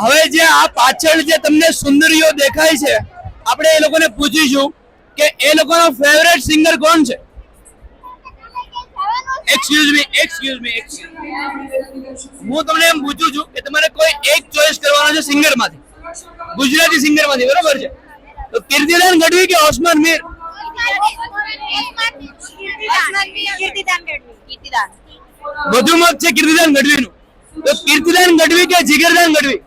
હવે જે આ પાછળ જે તમને સુંદરીઓ દેખાય છે, આપણે એ લોકોને પૂછીશું કે એ લોકોનો ફેવરેટ સિંગર કોણ છે. એક્સક્યુઝ મી હું તમને એમ પૂછું છું કે તમારે કોઈ એક ચોઈસ કરવાનો છે સિંગર માંથી, ગુજરાતી સિંગર માંથી, બરોબર છે? તો કીર્તિદાન ગઢવી કે ઓસ્માન મીર? વધુ મત છે કીર્તિદાન ગઢવી નું. તો કીર્તિદાન ગઢવી કે જીગરદાન ગઢવી?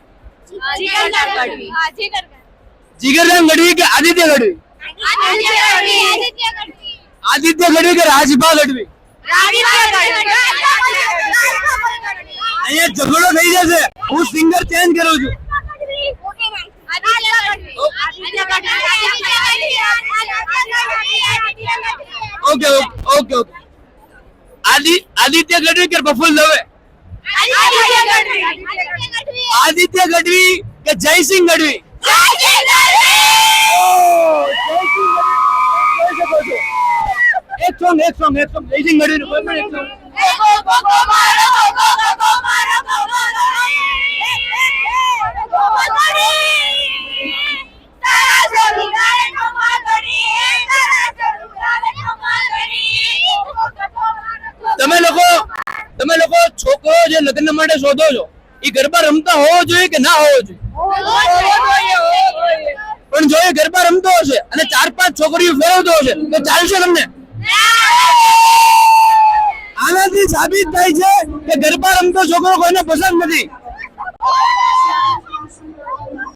જીગરદાન ગઢવી કે આદિત્ય ગઢવી? આદિત્ય ગઢવી કે રાજભા ગઢવી? અહીંયા ઝઘડો થઈ જશે, હું સિંગર ચેન્જ કરું છું. Okay okay okay. Aditya Gadhvi કે પ્રફુલ્લ દવે? આદિત્ય ગઢવી કે જયસિંહ ગઢવી? એક સોંગ જયસિંહ ગઢવી નું કોઈ પણ એક સોંગ. તમે લોકો છોકરો જે લગ્ન માટે શોધો છો એ ગરબા રમતા હોવો જોઈએ કે ના હોવો જોઈએ? પણ જો એ ગરબા રમતો હશે અને 4-5 છોકરીઓ ફેરવતો હશે તો ચાલશે તમને? આનાથી સાબિત થાય છે કે ગરબા રમતો છોકરો કોઈને પસંદ નથી.